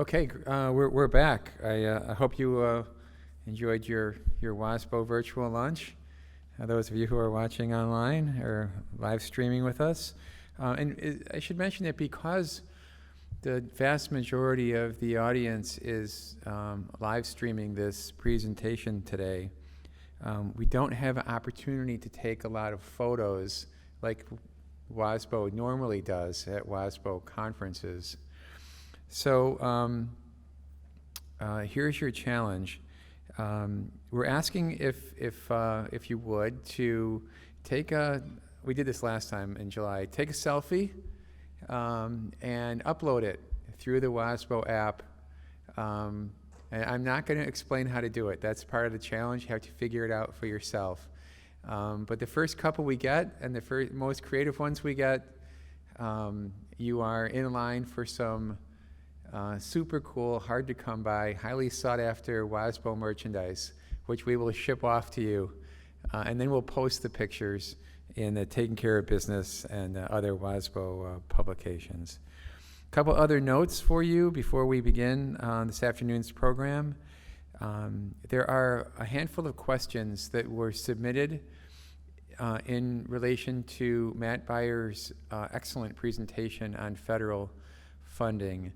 Okay, we're back. I hope you enjoyed your WASBO virtual lunch. Those of you who are watching online or live streaming with us. I should mention that because the vast majority of the audience is live streaming this presentation today, we don't have an opportunity to take a lot of photos like WASBO normally does at WASBO conferences. So here's your challenge. We're asking if you would to take we did this last time in July, take a selfie and upload it through the WASBO app. And I'm not going to explain how to do it. That's part of the challenge. You have to figure it out for yourself. But the first couple we get, and the most creative ones we get, you are in line for some super cool, hard to come by, highly sought after WASBO merchandise, which we will ship off to you. And then we'll post the pictures in the Taking Care of Business and other WASBO publications. A couple other notes for you before we begin this afternoon's program. There are a handful of questions that were submitted in relation to Matt Byer's excellent presentation on federal funding.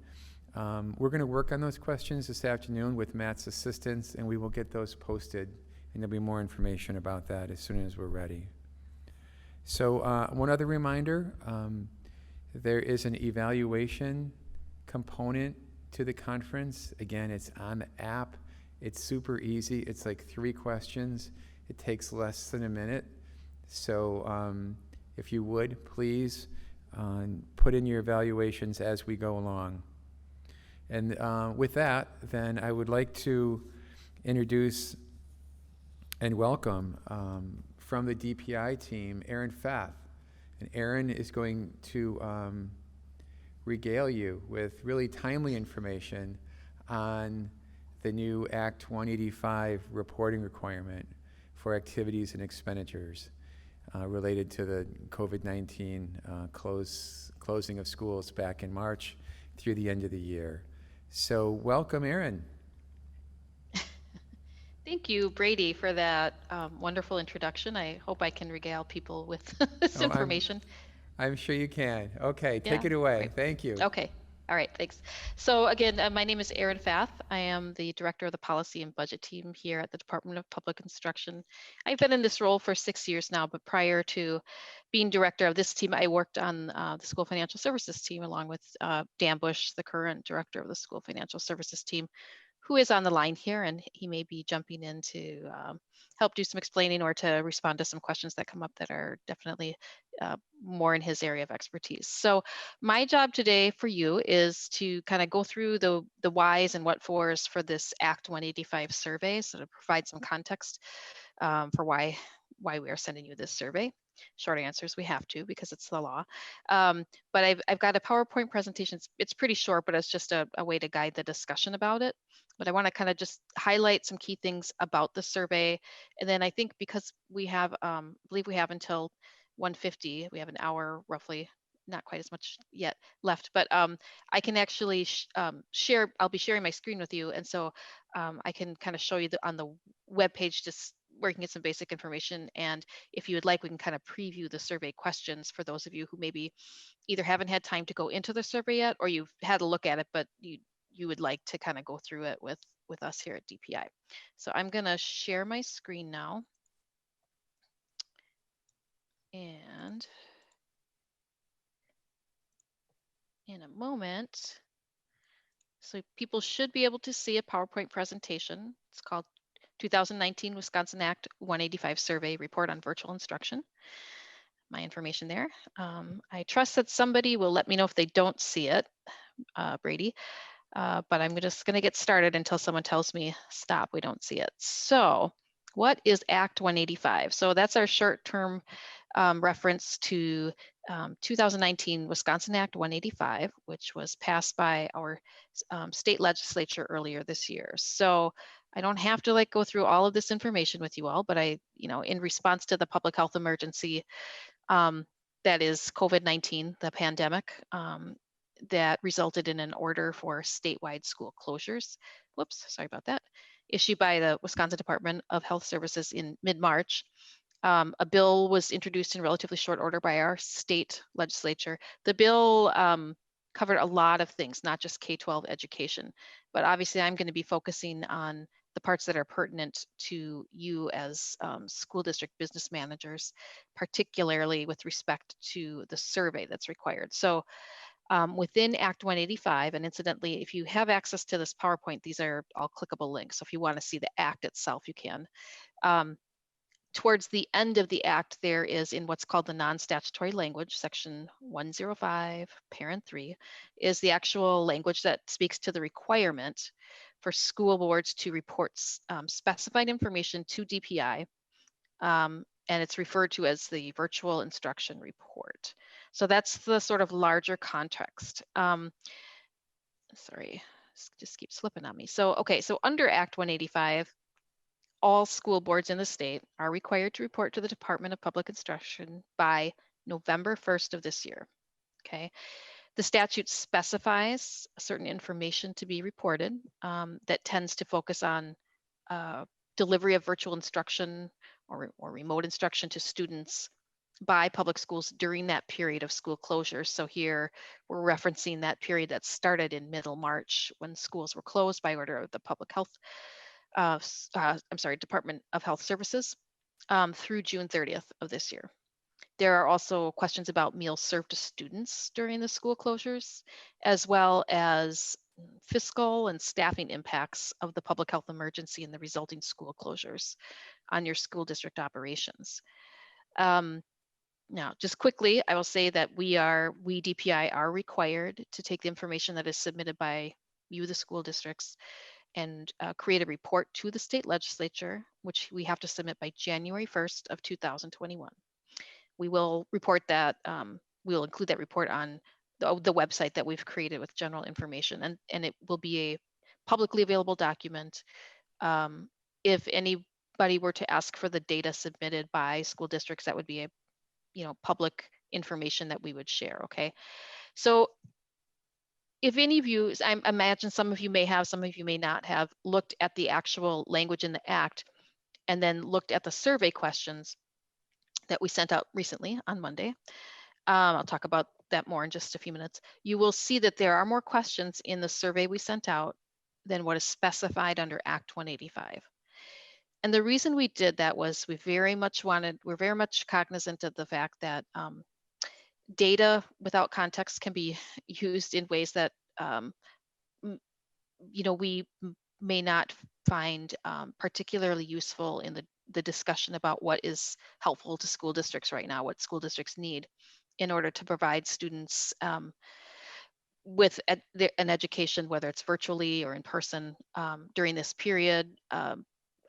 We're going to work on those questions this afternoon with Matt's assistance, and we will get those posted, and there'll be more information about that as soon as we're ready. So one other reminder, there is an evaluation component to the conference. Again, it's on the app. It's super easy. It's like 3 questions. It takes less than a minute. So if you would, please put in your evaluations as we go along. And with that, then I would like to introduce and welcome from the DPI team, Aaron Fath. And Aaron is going to regale you with really timely information on the new Act 185 reporting requirement for activities and expenditures related to the COVID-19 closing of schools back in March through the end of the year. So welcome, Aaron. Thank you, Brady, for that wonderful introduction. I hope I can regale people with this information. I'm sure you can. Okay, take Yeah, it away. great. Thank you. Okay. All right, thanks. So again, my name is Aaron Fath. I am the director of the policy and budget team here at the Department of Public Instruction. I've been in this role for 6 years now, but prior to being director of this team, I worked on the school financial services team along with Dan Bush, the current director of the school financial services team, who is on the line here, and he may be jumping in to help do some explaining or to respond to some questions that come up that are definitely more in his area of expertise. So my job today for you is to kind of go through the whys and what fors for this Act 185 survey, so to provide some context for why we are sending you this survey. Short answers, we have to because it's the law. But I've got a PowerPoint presentation. It's pretty short, but it's just a way to guide the discussion about it. But I want to kind of just highlight some key things about the survey. And then I think because we have, I believe we have until 1:50, we have an hour roughly, not quite as much yet left, but I can actually share, I'll be sharing my screen with you. And so I can kind of show you on the webpage just where you can get some basic information. And if you would like, we can kind of preview the survey questions for those of you who maybe either haven't had time to go into the survey yet, or you've had a look at it, but you would like to kind of go through it with us here at DPI. So I'm going to share my screen now. And in a moment, so people should be able to see a PowerPoint presentation. It's called 2019 Wisconsin Act 185 Survey Report on Virtual Instruction. My information there. I trust that somebody will let me know if they don't see it, Brady. But I'm just going to get started until someone tells me, stop, we don't see it. So what is Act 185? So that's our short-term reference to 2019 Wisconsin Act 185, which was passed by our state legislature earlier this year. So I don't have to go through all of this information with you all, but in response to the public health emergency that is COVID-19, the pandemic, that resulted in an order for statewide school closures. Whoops, sorry about that. Issued by the Wisconsin Department of Health Services in mid-March. A bill was introduced in relatively short order by our state legislature. The bill covered a lot of things, not just K-12 education, but obviously I'm going to be focusing on the parts that are pertinent to you as school district business managers, particularly with respect to the survey that's required. So within Act 185, and incidentally, if you have access to this PowerPoint, these are all clickable links. So if you want to see the Act itself, you can. Towards the end of the Act, there is in what's called the non-statutory language, Section 105, Parent 3, is the actual language that speaks to the requirement for school boards to report specified information to DPI, and it's referred to as the virtual instruction report. So that's the sort of larger context. Sorry, just keep slipping on me. So, okay, so under Act 185, all school boards in the state are required to report to the Department of Public Instruction by November 1st of this year, okay? The statute specifies certain information to be reported that tends to focus on delivery of virtual instruction or remote instruction to students by public schools during that period of school closures. So here we're referencing that period that started in middle March when schools were closed by order of the Public Health Department of Health Services through June 30th of this year. There are also questions about meals served to students during the school closures, as well as fiscal and staffing impacts of the public health emergency and the resulting school closures on your school district operations. Now, just quickly, I will say that we DPI are required to take the information that is submitted by you, the school districts, and create a report to the state legislature, which we have to submit by January 1st of 2021. We will report that, we'll include that report on the website that we've created with general information, and it will be a publicly available document. If anybody were to ask for the data submitted by school districts, that would be a public information that we would share, okay? So if any of you, I imagine some of you may have, some of you may not have looked at the actual language in the Act and then looked at the survey questions that we sent out recently on Monday. I'll talk about that more in just a few minutes. You will see that there are more questions in the survey we sent out than what is specified under Act 185. And the reason we did that was we're very much cognizant of the fact that data without context can be used in ways that we may not find particularly useful in the discussion about what is helpful to school districts right now, what school districts need in order to provide students with an education, whether it's virtually or in person, during this period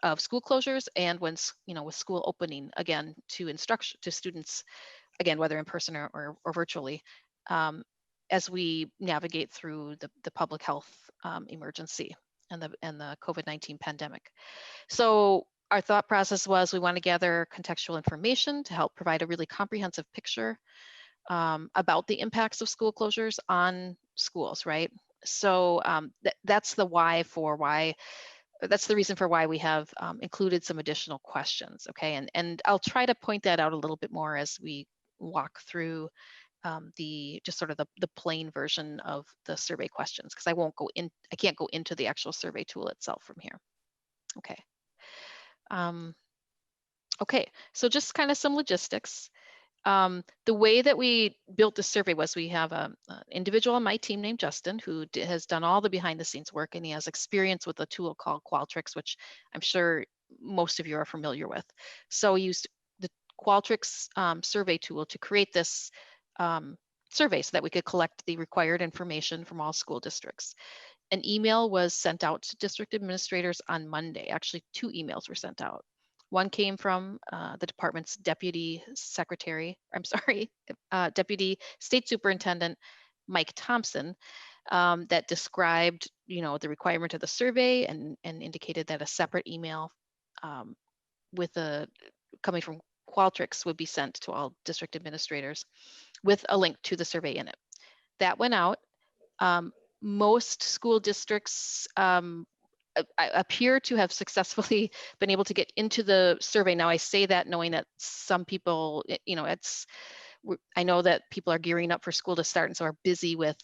of school closures, and when with school opening again to instruction to students, again whether in person or virtually, as we navigate through the public health emergency and the COVID-19 pandemic. So our thought process was we want to gather contextual information to help provide a really comprehensive picture about the impacts of school closures on schools, right? So that's the that's the reason for why we have included some additional questions, okay? And I'll try to point that out a little bit more as we walk through just sort of the plain version of the survey questions, because I can't go into the actual survey tool itself from here. Okay. Okay, so just kind of some logistics. The way that we built the survey was we have an individual on my team named Justin who has done all the behind the scenes work, and he has experience with a tool called Qualtrics, which I'm sure most of you are familiar with. So we used the Qualtrics survey tool to create this survey so that we could collect the required information from all school districts. An email was sent out to district administrators on Monday. Actually, 2 emails were sent out. One came from the department's deputy state superintendent, Mike Thompson, that described, the requirement of the survey and indicated that a separate email coming from Qualtrics would be sent to all district administrators with a link to the survey in it. That went out. Um, Most school districts appear to have successfully been able to get into the survey. Now, I say that knowing that some people, you know, I know that people are gearing up for school to start and so are busy with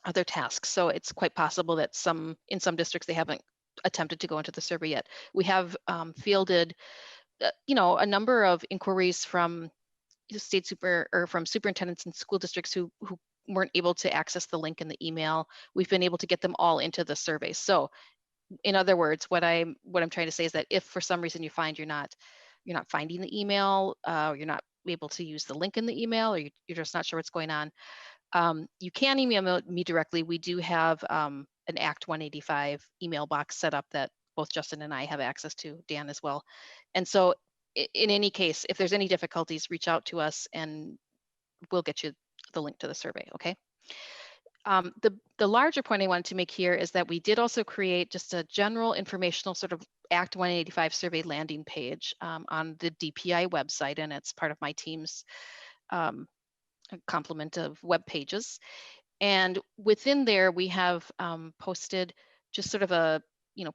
other tasks. So it's quite possible that in some districts, they haven't attempted to go into the survey yet. We have fielded, you know, a number of inquiries from from superintendents and school districts who weren't able to access the link in the email. We've been able to get them all into the survey. So in other words, what I'm trying to say is that if for some reason you find you're not finding the email, you're not able to use the link in the email, or you're just not sure what's going on, you can email me directly. We do have an Act 185 email box set up that both Justin and I have access to, Dan as well. And so in any case, if there's any difficulties, reach out to us and we'll get you the link to the survey, okay? The larger point I wanted to make here is that we did also create just a general informational sort of Act 185 survey landing page on the DPI website, and it's part of my team's um, complement of web pages. And within there, we have posted just sort of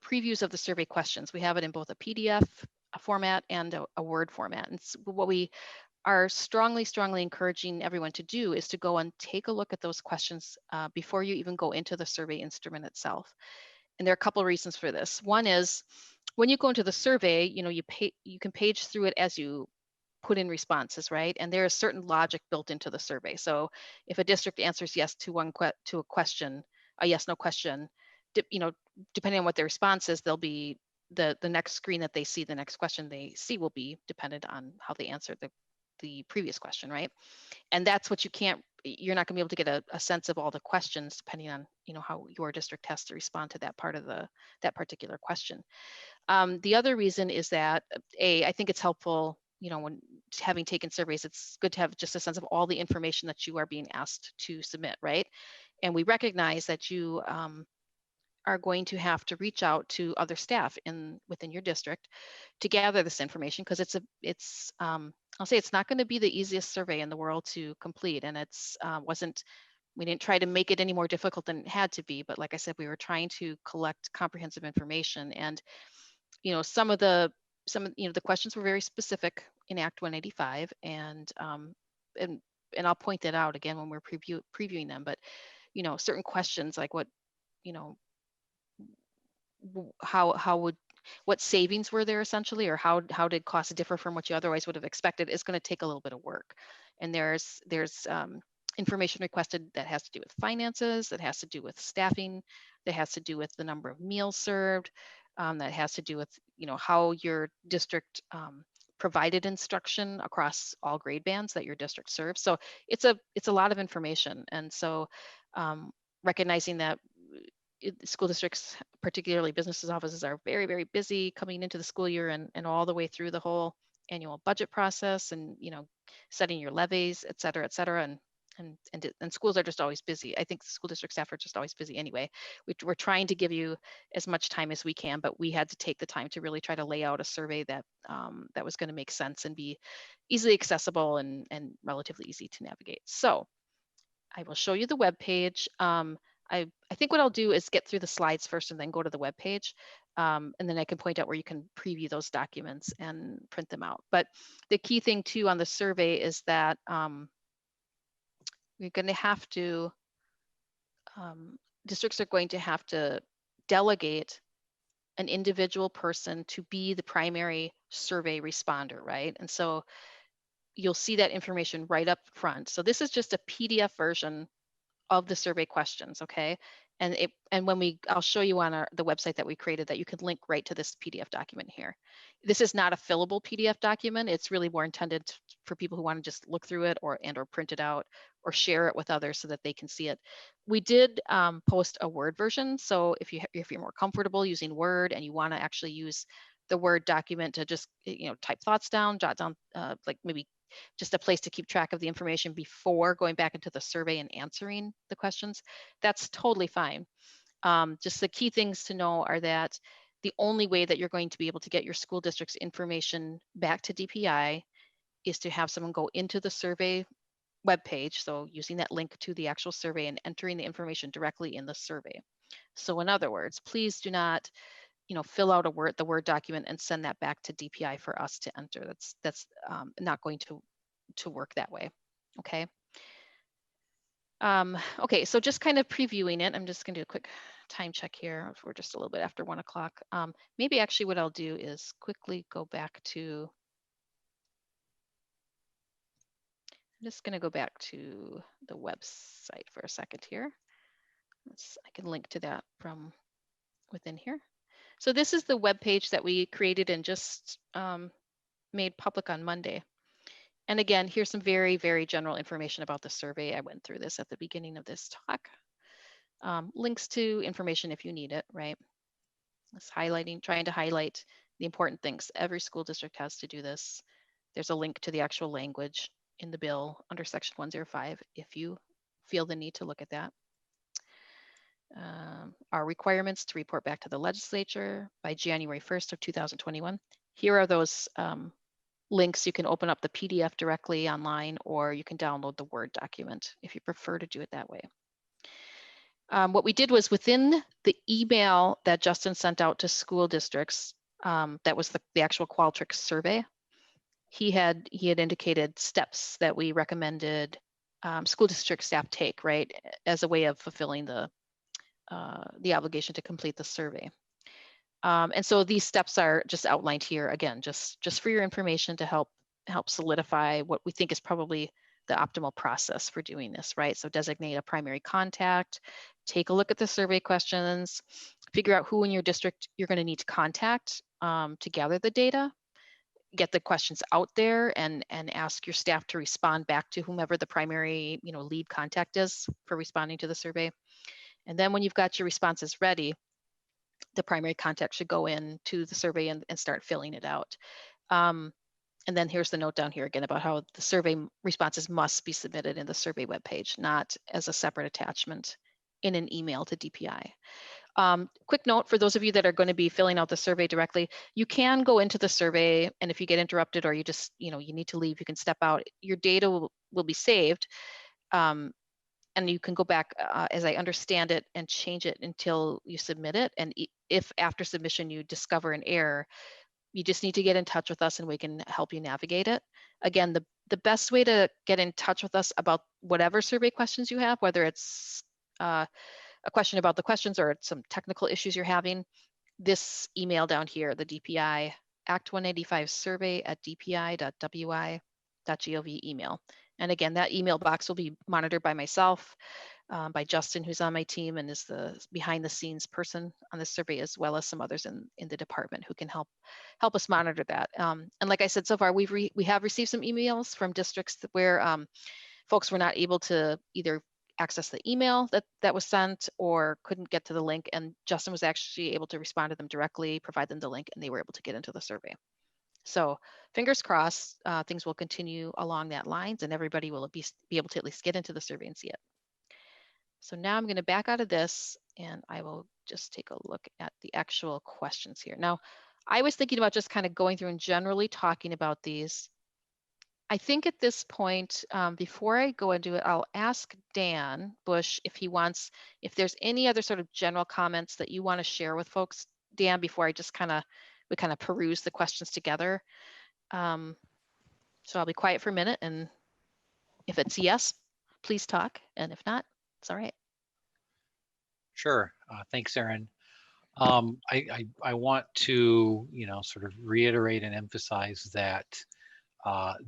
previews of the survey questions. We have it in both a PDF format and a Word format. And what we are strongly encouraging everyone to do is to go and take a look at those questions before you even go into the survey instrument itself. And there are a couple of reasons for this. One is when you go into the survey, you can page through it as you put in responses, right? And there is certain logic built into the survey. So if a district answers yes to a question, a yes/no question, depending on what their response is, they'll be the next screen that they see, the next question they see will be dependent on how they answered the previous question, right? And that's what you're not gonna be able to get a sense of all the questions depending on how your district has to respond to that part of that particular question. The other reason is that I think it's helpful, when having taken surveys, it's good to have just a sense of all the information that you are being asked to submit, right? And we recognize that you are going to have to reach out to other staff within your district to gather this information, because I'll say it's not going to be the easiest survey in the world to complete, and we didn't try to make it any more difficult than it had to be, but like I said, we were trying to collect comprehensive information. And the questions were very specific in Act 185, and I'll point that out again when we're previewing them. But certain questions like you know what savings were there essentially, or how did costs differ from what you otherwise would have expected, is going to take a little bit of work. And there's information requested that has to do with finances, that has to do with staffing, that has to do with the number of meals served, that has to do with how your district provided instruction across all grade bands that your district serves. So it's a lot of information. And so recognizing that school districts, particularly businesses offices, are very, very busy coming into the school year and all the way through the whole annual budget process, and setting your levies, et cetera, et cetera. And schools are just always busy. I think the school district staff are just always busy anyway. We're trying to give you as much time as we can, but we had to take the time to really try to lay out a survey that was going to make sense and be easily accessible and relatively easy to navigate. So I will show you the web page. I think what I'll do is get through the slides first and then go to the web page. And then I can point out where you can preview those documents and print them out. But the key thing too on the survey is that we're going to have to, districts are going to have to delegate an individual person to be the primary survey responder, right? And so you'll see that information right up front. So this is just a PDF version of the survey questions, okay? And I'll show you on the website that we created that you can link right to this PDF document here. This is not a fillable PDF document. It's really more intended for people who want to just look through it or print it out or share it with others so that they can see it. We did post a Word version. So if you're more comfortable using Word and you want to actually use the Word document to just type thoughts down, jot down like maybe just a place to keep track of the information before going back into the survey and answering the questions, that's totally fine. Just the key things to know are that the only way that you're going to be able to get your school district's information back to DPI is to have someone go into the survey web page. So using that link to the actual survey and entering the information directly in the survey. So in other words, please do not, fill out the Word document and send that back to DPI for us to enter. That's not going to work that way. Okay. Okay, so just kind of previewing it, I'm just going to do a quick time check here. We're just a little bit after 1 o'clock. Maybe actually what I'll do is quickly go back to, I'm just going to go back to the website for a second here. I can link to that from within here. So this is the web page that we created and just made public on Monday. And again, here's some very, very general information about the survey. I went through this at the beginning of this talk. Links to information if you need it, right? It's trying to highlight the important things. Every school district has to do this. There's a link to the actual language in the bill under section 105 if you feel the need to look at that. Our requirements to report back to the legislature by January 1st of 2021. Here are those links. You can open up the PDF directly online, or you can download the Word document if you prefer to do it that way. What we did was within the email that Justin sent out to school districts, that was the actual Qualtrics survey, he had indicated steps that we recommended school district staff take, right, as a way of fulfilling the obligation to complete the survey. And so these steps are just outlined here, again, just for your information to help solidify what we think is probably the optimal process for doing this, right? So designate a primary contact, take a look at the survey questions, figure out who in your district you're going to need to contact to gather the data, get the questions out there, and ask your staff to respond back to whomever the primary lead contact is for responding to the survey. And then when you've got your responses ready, the primary contact should go in to the survey and start filling it out. And then here's the note down here again about how the survey responses must be submitted in the survey webpage, not as a separate attachment in an email to DPI. Quick note for those of you that are going to be filling out the survey directly, you can go into the survey, and if you get interrupted or you just, you need to leave, you can step out. Your data will be saved, and you can go back, as I understand it, and change it until you submit it. And if after submission you discover an error, you just need to get in touch with us and we can help you navigate it. Again, the best way to get in touch with us about whatever survey questions you have, whether it's a question about the questions or it's some technical issues you're having, this email down here, the DPI Act 185 survey at dpi.wi.gov email. And again, that email box will be monitored by myself, by Justin, who's on my team and is the behind the scenes person on this survey, as well as some others in the department who can help us monitor that. And like I said, so far we have received some emails from districts where folks were not able to either access the email that was sent or couldn't get to the link, and Justin was actually able to respond to them directly, provide them the link, and they were able to get into the survey. So fingers crossed, things will continue along that lines and everybody will be able to at least get into the survey and see it. So now I'm going to back out of this and I will just take a look at the actual questions here. Now, I was thinking about just kind of going through and generally talking about these. I think at this point, before I go into it, I'll ask Dan Bush if if there's any other sort of general comments that you want to share with folks, Dan, before I just we kind of peruse the questions together. So I'll be quiet for a minute, and if it's yes, please talk, and if not, it's all right. Sure. Thanks, Erin. I want to, sort of reiterate and emphasize that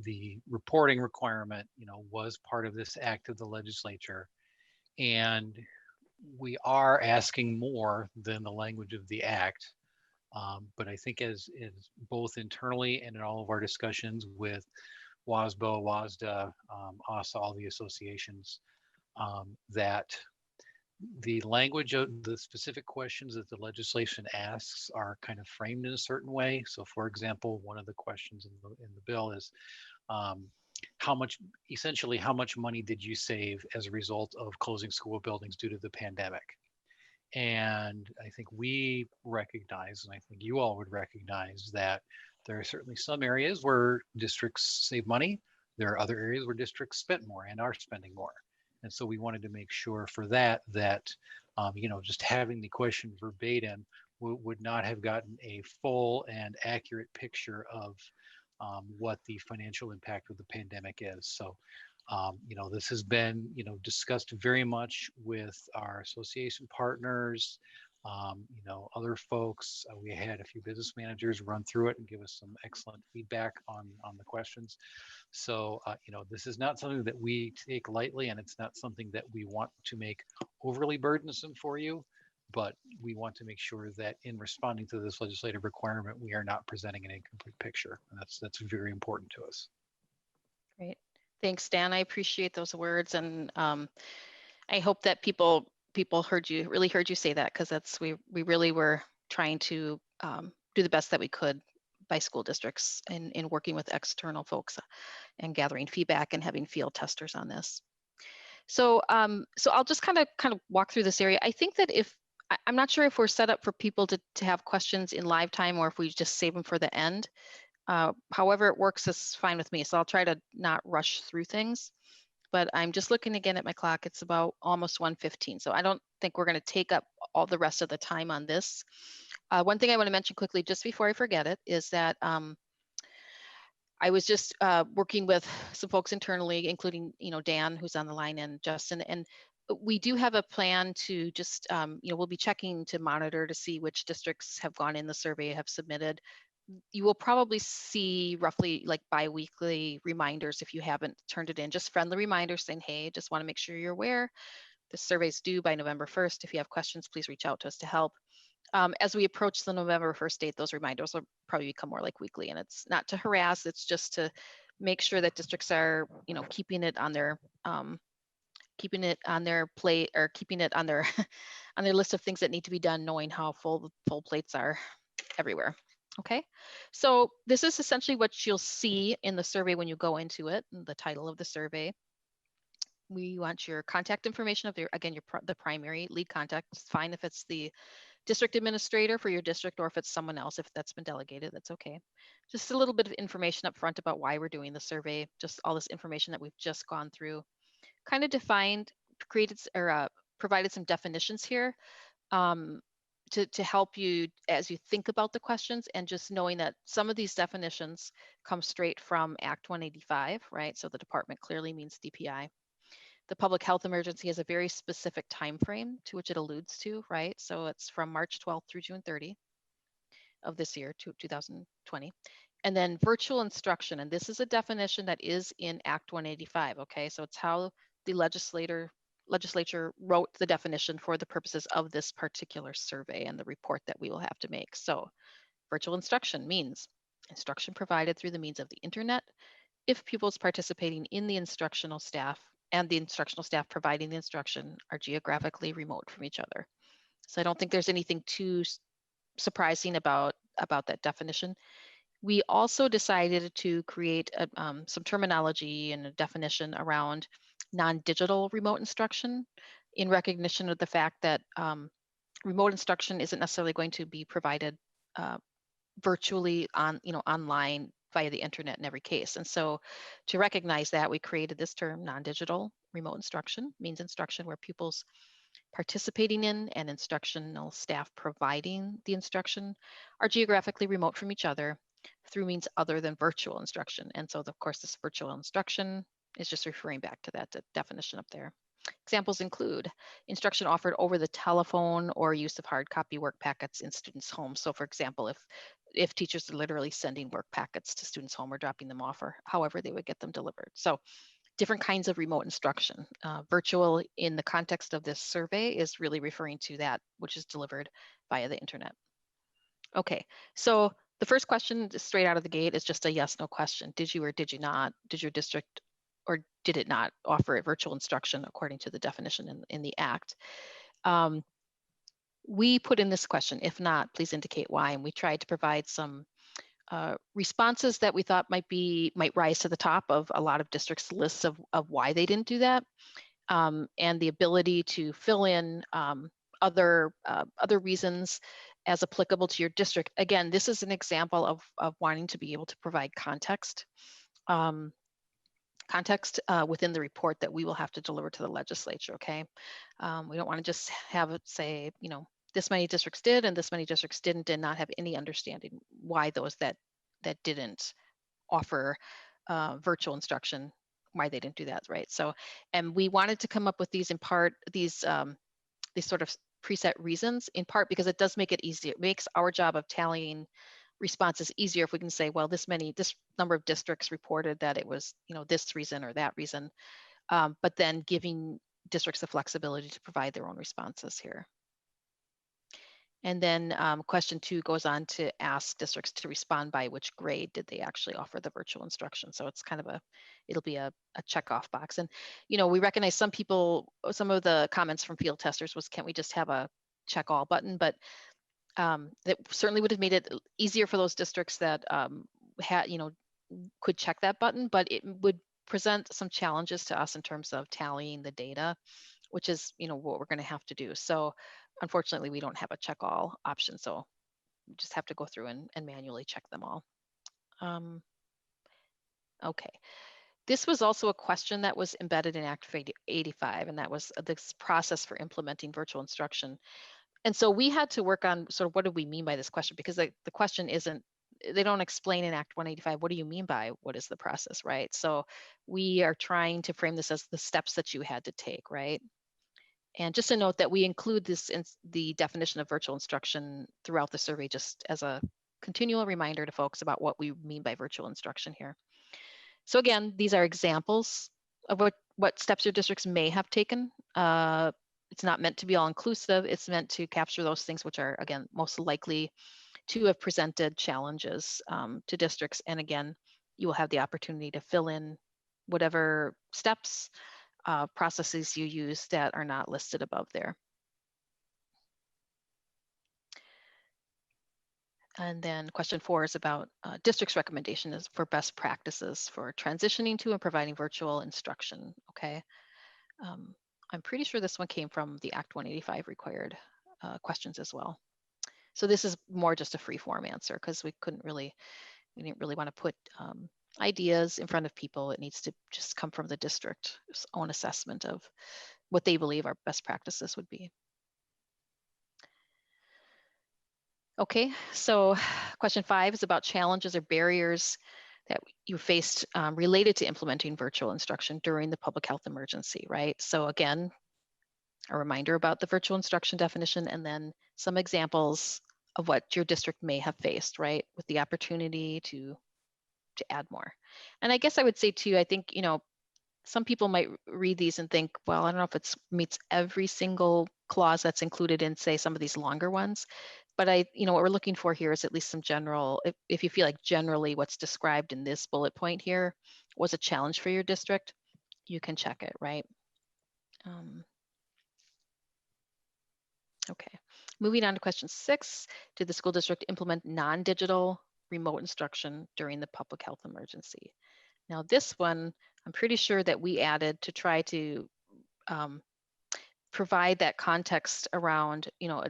the reporting requirement, was part of this act of the legislature, and we are asking more than the language of the act. But I think as both internally and in all of our discussions with WASBO, WASDA, ASA, all the associations, that the language of the specific questions that the legislation asks are kind of framed in a certain way. So for example, one of the questions in the bill is essentially how much money did you save as a result of closing school buildings due to the pandemic? And I think we recognize, and I think you all would recognize, that there are certainly some areas where districts save money. There are other areas where districts spent more and are spending more. And so we wanted to make sure for that, just having the question verbatim would not have gotten a full and accurate picture of what the financial impact of the pandemic is. So, this has been, discussed very much with our association partners, other folks. We had a few business managers run through it and give us some excellent feedback on the questions. So, this is not something that we take lightly, and it's not something that we want to make overly burdensome for you, but we want to make sure that in responding to this legislative requirement, we are not presenting an incomplete picture. And that's very important to us. Great. Thanks, Dan. I appreciate those words, and I hope that people really heard you say that, because we really were trying to do the best that we could by school districts in working with external folks and gathering feedback and having field testers on this. So I'll just kind of walk through this area. I think that I'm not sure if we're set up for people to have questions in live time or if we just save them for the end. However it works is fine with me. So I'll try to not rush through things. But I'm just looking again at my clock. It's about almost 1:15. So I don't think we're going to take up all the rest of the time on this. One thing I want to mention quickly, just before I forget it, is that I was just working with some folks internally, including Dan, who's on the line, and Justin, and we do have a plan to just we'll be checking to monitor to see which districts have gone in the survey, have submitted. You will probably see roughly like bi-weekly reminders if you haven't turned it in, just friendly reminders saying, hey, just want to make sure you're aware. The survey's due by November 1st. If you have questions, please reach out to us to help. As we approach the November 1st date, those reminders will probably become more like weekly, and it's not to harass, it's just to make sure that districts are, keeping it on their plate, or keeping it on their on their list of things that need to be done, knowing how full the full plates are everywhere. Okay, so this is essentially what you'll see in the survey when you go into it, the title of the survey. We want your contact information of the primary lead contact. It's fine if it's the district administrator for your district, or if it's someone else, if that's been delegated, that's okay. Just a little bit of information up front about why we're doing the survey, just all this information that we've just gone through. Kind of provided some definitions here to help you as you think about the questions, and just knowing that some of these definitions come straight from Act 185, right? So the department clearly means DPI. The public health emergency has a very specific time frame to which it alludes to, right? So it's from March 12th through June 30 of this year, 2020. And then virtual instruction, and this is a definition that is in Act 185, okay? So it's how the legislature wrote the definition for the purposes of this particular survey and the report that we will have to make. So virtual instruction means instruction provided through the means of the internet if pupils participating in the instructional staff and the instructional staff providing the instruction are geographically remote from each other. So I don't think there's anything too surprising about that definition. We also decided to create some terminology and a definition around non-digital remote instruction, in recognition of the fact that remote instruction isn't necessarily going to be provided virtually online via the internet in every case. And so to recognize that, we created this term, non-digital remote instruction. Means instruction where pupils participating in and instructional staff providing the instruction are geographically remote from each other through means other than virtual instruction. And so of course this virtual instruction is just referring back to that definition up there. Examples include instruction offered over the telephone or use of hard copy work packets in students' homes. So for example, if teachers are literally sending work packets to students' home or dropping them off, or however they would get them delivered. So different kinds of remote instruction. Virtual in the context of this survey is really referring to that which is delivered via the internet. Okay, so the first question straight out of the gate is just a yes, no question. Did you or did you not? Did your district or did it not offer a virtual instruction according to the definition in the Act? We put in this question, if not, please indicate why. And we tried to provide some responses that we thought might rise to the top of a lot of districts' lists of why they didn't do that, and the ability to fill in other reasons as applicable to your district. Again, this is an example of wanting to be able to provide context. context within the report that we will have to deliver to the legislature, okay? We don't want to just have it say, you know, this many districts did and this many districts didn't, and not have any understanding why those that didn't offer virtual instruction, why they didn't do that, right? So, and we wanted to come up with these in part, these sort of preset reasons, in part because it does make it easier. It makes our job of tallying responses easier if we can say, well, this number of districts reported that it was, you know, this reason or that reason, but then giving districts the flexibility to provide their own responses here. And then question 2 goes on to ask districts to respond by which grade did they actually offer the virtual instruction. So it's kind of it'll be a check-off box. And, you know, we recognize some of the comments from field testers was, can't we just have a check all button? But that certainly would have made it easier for those districts that had, you know, could check that button, but it would present some challenges to us in terms of tallying the data, which is, you know, what we're going to have to do. So unfortunately, we don't have a check all option. So we just have to go through and manually check them all. Okay. This was also a question that was embedded in Act 85, and that was this process for implementing virtual instruction. And so we had to work on sort of what do we mean by this question, because the question isn't, they don't explain in Act 185, what do you mean by what is the process, right? So we are trying to frame this as the steps that you had to take, right? And just a note that we include this in the definition of virtual instruction throughout the survey, just as a continual reminder to folks about what we mean by virtual instruction here. So again, these are examples of what steps your districts may have taken. It's not meant to be all inclusive. It's meant to capture those things which are, again, most likely to have presented challenges to districts. And again, you will have the opportunity to fill in whatever steps, processes you use that are not listed above there. And then question 4 is about district's recommendation is for best practices for transitioning to and providing virtual instruction, okay? I'm pretty sure this one came from the Act 185 required questions as well. So this is more just a free form answer because we didn't really want to put ideas in front of people. It needs to just come from the district's own assessment of what they believe our best practices would be. Okay, so question 5 is about challenges or barriers that you faced related to implementing virtual instruction during the public health emergency, right? So again, a reminder about the virtual instruction definition and then some examples of what your district may have faced, right? With the opportunity to add more. And I guess I would say too, I think, you know, some people might read these and think, well, I don't know if it meets every single clause that's included in, say, some of these longer ones. But what we're looking for here is at least some general, if you feel like generally what's described in this bullet point here was a challenge for your district, you can check it, right? Okay, moving on to question 6, did the school district implement non-digital remote instruction during the public health emergency? Now this one, I'm pretty sure that we added to try to provide that context around, you know,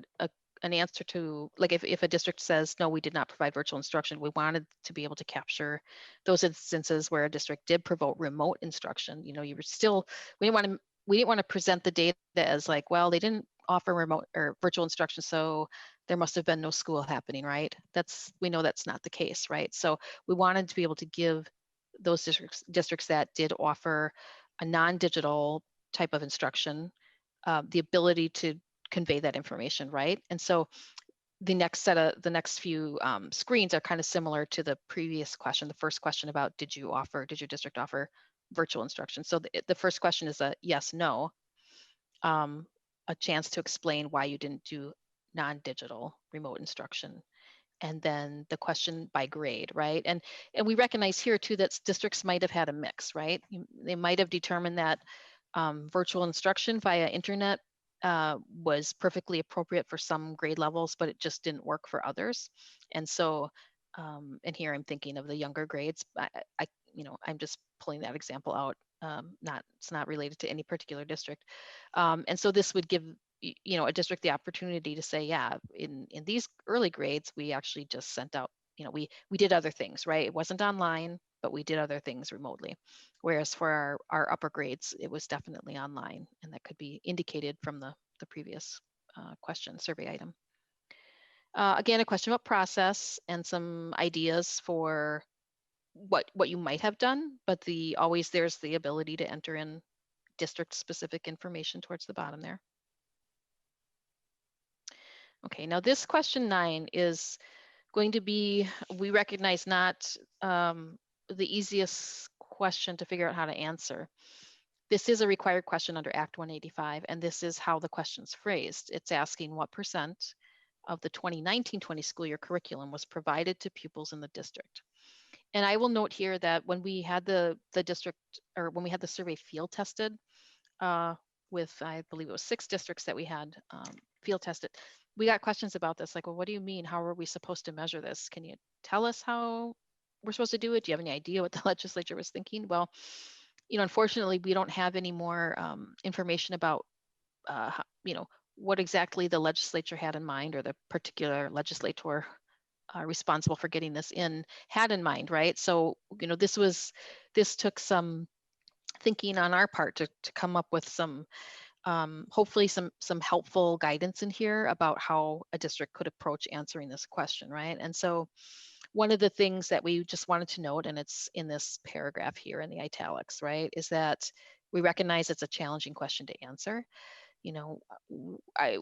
an answer to, like if a district says, no, we did not provide virtual instruction, we wanted to be able to capture those instances where a district did promote remote instruction. You know, you were still, we didn't want to present the data as like, well, they didn't offer remote or virtual instruction, so there must have been no school happening, right? We know that's not the case, right? So we wanted to be able to give those districts that did offer a non-digital type of instruction the ability to convey that information, right? And so the next few screens are kind of similar to the previous question, the first question about did your district offer virtual instruction? So the first question is a yes, no, a chance to explain why you didn't do non-digital remote instruction. And then the question by grade, right? And we recognize here too that districts might have had a mix, right? They might have determined that virtual instruction via internet was perfectly appropriate for some grade levels, but it just didn't work for others. And so, and here I'm thinking of the younger grades. I'm just pulling that example out. It's not related to any particular district. And so this would give a district the opportunity to say, yeah, in these early grades, we actually just sent out, we did other things, right? It wasn't online. but we did other things remotely. Whereas for our upper grades, it was definitely online, and that could be indicated from the previous question survey item. Again, a question about process and some ideas for what you might have done, but always there's the ability to enter in district specific information towards the bottom there. Okay, now this question 9 is going to be, we recognize, not the easiest question to figure out how to answer. This is a required question under Act 185, and this is how the question's phrased. It's asking what percent of the 2019-20 school year curriculum was provided to pupils in the district. And I will note here that when we had the district, or when we had the survey field tested with, I believe it was 6 districts that we had field tested, we got questions about this, like, well, what do you mean? How are we supposed to measure this? Can you tell us how we're supposed to do it? Do you have any idea what the legislature was thinking? Well, you know, unfortunately, we don't have any more information about, you know, what exactly the legislature had in mind, or the particular legislator responsible for getting this in had in mind, right? So, you know, this took some thinking on our part to come up with some, hopefully some helpful guidance in here about how a district could approach answering this question, right? And so one of the things that we just wanted to note, and it's in this paragraph here in the italics, right, is that we recognize it's a challenging question to answer. You know,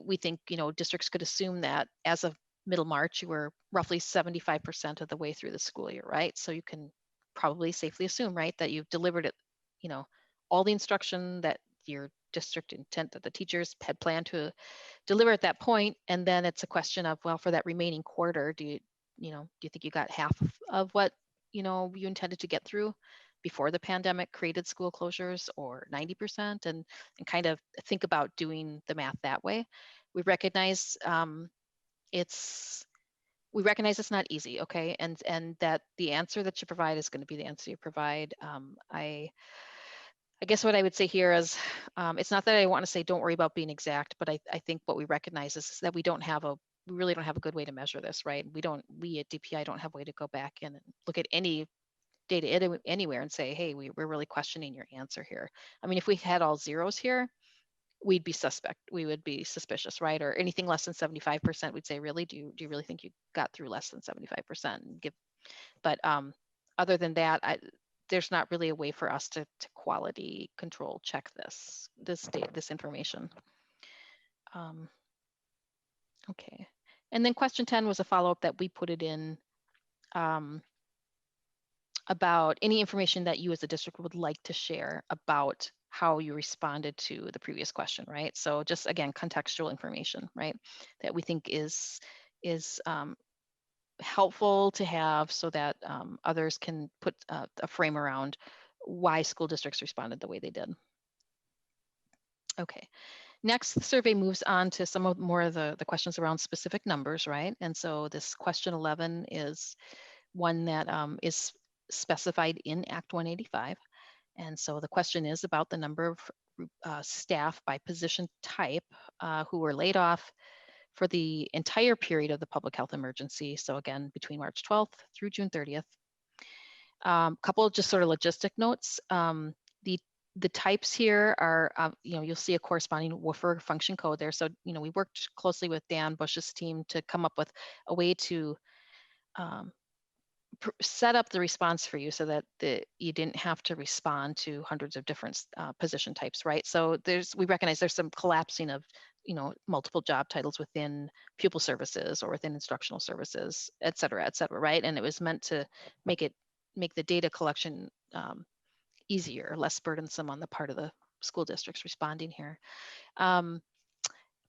we think, you know, districts could assume that as of middle March, you were roughly 75% of the way through the school year, right? So you can probably safely assume, right, that you've delivered it, you know, all the instruction that your district intent that the teachers had planned to deliver at that point. And then it's a question of, well, for that remaining quarter, do you think you got half of what, you know, you intended to get through before the pandemic created school closures, or 90%, and kind of think about doing the math that way. We recognize it's not easy, okay, and that the answer that you provide is going to be the answer you provide. I guess what I would say here is, it's not that I want to say don't worry about being exact, but I think what we recognize is that we really don't have a good way to measure this, right? We at DPI don't have a way to go back in and look at any data anywhere and say, hey, we're really questioning your answer here. I mean, if we had all zeros here, we would be suspicious, right? Or anything less than 75%, we'd say, really, do you really think you got through less than 75%? But other than that, there's not really a way for us to quality control check this information. Okay, and then question 10 was a follow-up that we put it in about any information that you as a district would like to share about how you responded to the previous question, right? So just, again, contextual information, right, that we think is helpful to have, so that others can put a frame around why school districts responded the way they did. Okay, next, the survey moves on to some more of the questions around specific numbers, right? And so this question 11 is one that is specified in Act 185. And so the question is about the number of staff by position type who were laid off for the entire period of the public health emergency. So again, between March 12th through June 30th. Couple of just sort of logistic notes. The types here are, you know, you'll see a corresponding WFR function code there. So, you know, we worked closely with Dan Bush's team to come up with a way to set up the response for you so that you didn't have to respond to hundreds of different position types, right? So we recognize there's some collapsing of, you know, multiple job titles within pupil services or within instructional services, et cetera, right? And it was meant to make the data collection easier, less burdensome on the part of the school districts responding here.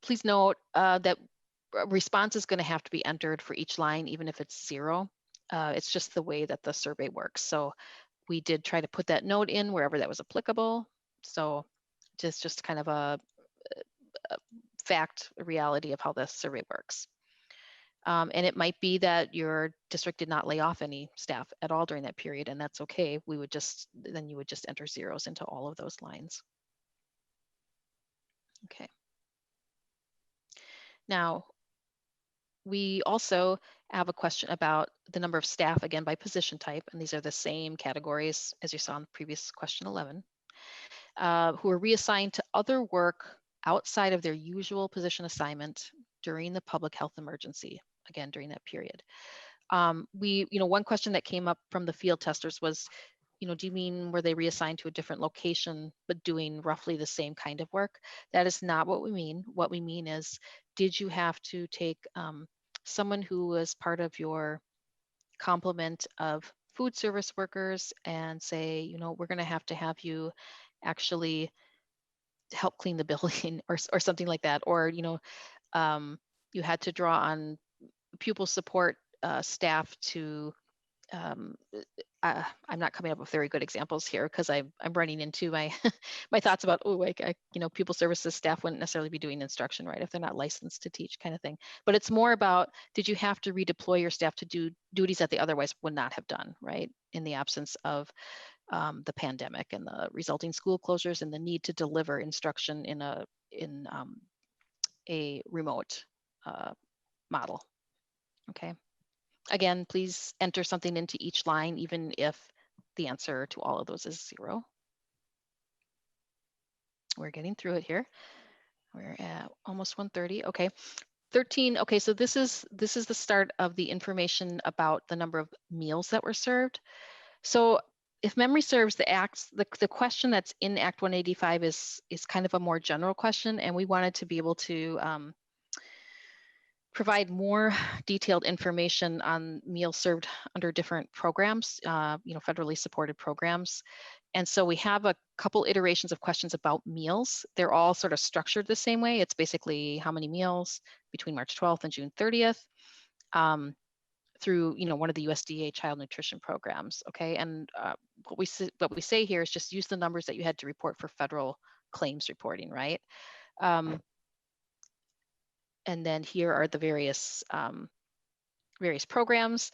Please note that response is going to have to be entered for each line, even if it's 0. It's just the way that the survey works. So we did try to put that note in wherever that was applicable. So just kind of a reality of how the survey works. And it might be that your district did not lay off any staff at all during that period, and that's okay. Then you would just enter zeros into all of those lines. Okay. Now, We also have a question about the number of staff, again, by position type, and these are the same categories as you saw in the previous question 11, who are reassigned to other work outside of their usual position assignment during the public health emergency, again, during that period. One question that came up from the field testers was, do you mean were they reassigned to a different location, but doing roughly the same kind of work? That is not what we mean. What we mean is, did you have to take someone who was part of your complement of food service workers and say, we're going to have you actually help clean the building or something like that, or you had to draw on pupil support staff to I'm not coming up with very good examples here because I'm running into my my thoughts about pupil services staff wouldn't necessarily be doing instruction, right, if they're not licensed to teach, kind of thing. But it's more about, did you have to redeploy your staff to do duties that they otherwise would not have done, right, in the absence of the pandemic and the resulting school closures and the need to deliver instruction in a remote model. Okay. Again, please enter something into each line, even if the answer to all of those is 0. We're getting through it here. We're at almost 1:30. Okay. 13. Okay, so this is the start of the information about the number of meals that were served. So if memory serves, the question that's in Act 185 is kind of a more general question, and we wanted to be able to provide more detailed information on meals served under different programs, federally supported programs. And so we have a couple iterations of questions about meals. They're all sort of structured the same way. It's basically how many meals between March 12th and June 30th through one of the USDA child nutrition programs. Okay, and what we say here is just use the numbers that you had to report for federal claims reporting, right? And then here are the various programs.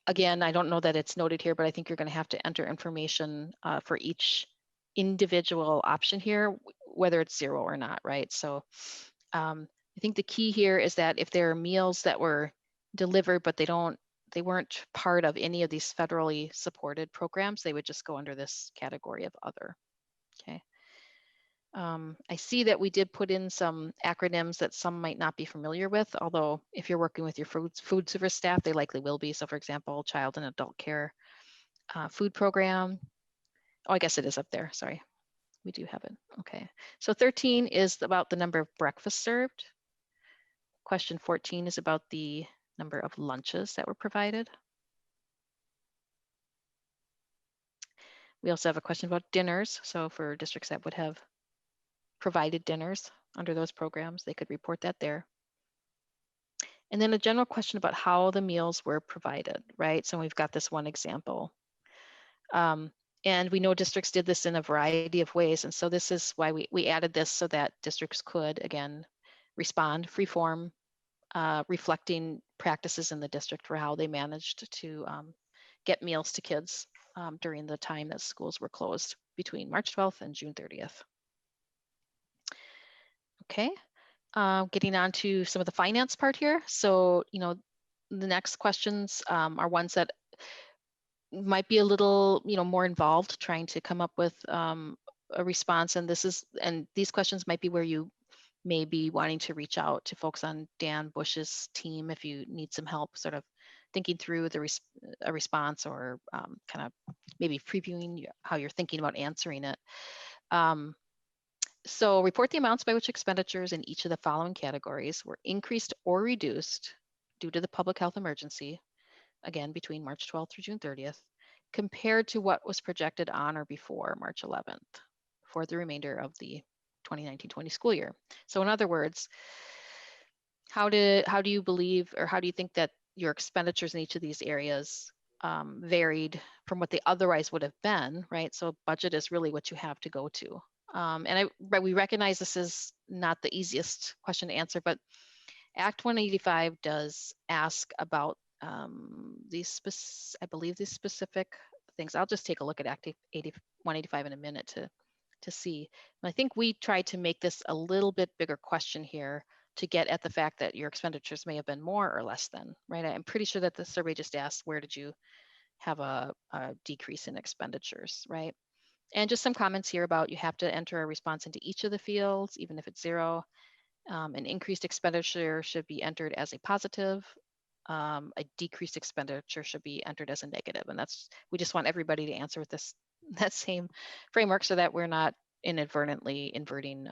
Again, I don't know that it's noted here, but I think you're going to have to enter information for each individual option here, whether it's 0 or not, right? So I think the key here is that if there are meals that were delivered, but they weren't part of any of these federally supported programs, they would just go under this category of other. Okay. I see that we did put in some acronyms that some might not be familiar with, although if you're working with your food service staff, they likely will be. So for example, child and adult care food program. Oh, I guess it is up there, sorry. We do have it, okay. So 13 is about the number of breakfasts served. Question 14 is about the number of lunches that were provided. We also have a question about dinners. So for districts that would have provided dinners under those programs, they could report that there. And then a general question about how the meals were provided, right? So we've got this one example. And we know districts did this in a variety of ways. And so this is why we added this, so that districts could, again, respond free-form, reflecting practices in the district for how they managed to get meals to kids during the time that schools were closed between March 12th and June 30th. Okay, getting on to some of the finance part here. So, the next questions are ones that might be a little, more involved, trying to come up with a response. And these questions might be where you may be wanting to reach out to folks on Dan Bush's team if you need some help sort of thinking through a response, or kind of maybe previewing how you're thinking about answering it. So report the amounts by which expenditures in each of the following categories were increased or reduced due to the public health emergency, again, between March 12th through June 30th, compared to what was projected on or before March 11th for the remainder of the 2019-20 school year. So in other words, how do you believe, or how do you think that your expenditures in each of these areas varied from what they otherwise would have been, right? So budget is really what you have to go to. We recognize this is not the easiest question to answer, but Act 185 does ask about I believe these specific things. I'll just take a look at Act 185 in a minute to see. And I think we tried to make this a little bit bigger question here to get at the fact that your expenditures may have been more or less than, right? I'm pretty sure that the survey just asked, where did you have a decrease in expenditures, right? And just some comments here about you have to enter a response into each of the fields, even if it's 0. An increased expenditure should be entered as a positive. A decreased expenditure should be entered as a negative. And we just want everybody to answer with that same framework so that we're not inadvertently inverting,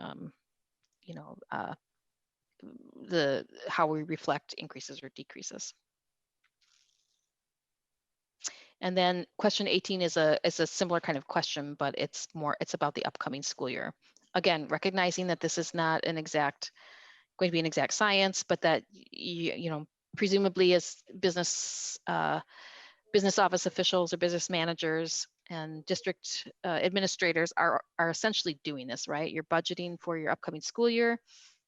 how we reflect increases or decreases. And then question 18 is a similar kind of question, but it's about the upcoming school year. Again, recognizing that this is not going to be an exact science, but that presumably as business office officials or business managers and district administrators are essentially doing this, right? You're budgeting for your upcoming school year.